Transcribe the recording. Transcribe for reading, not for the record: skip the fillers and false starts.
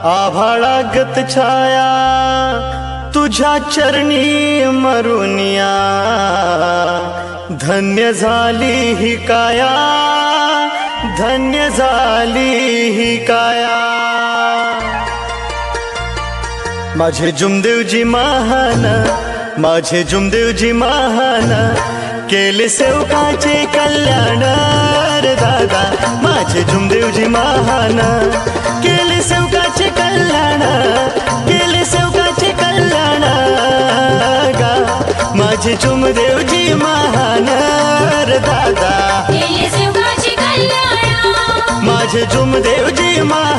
आभाळागत छाया तुझ्या चरणी मरुनिया, धन्य झाली ही काया, धन्य झाली ही काया। माझे जुमदेवजी महान, माझे जुमदेवजी महान, केले सेवकाचे कल्याण रे दादा। माझे जुमदेवजी महान, केले सेवकाचे कल्याण, केले सेवकाचे कल्याण गा। माझे जुमदेवजी महान रे दादा, केले सेवकाचे कल्याण। माझे जुमदेवजी महान।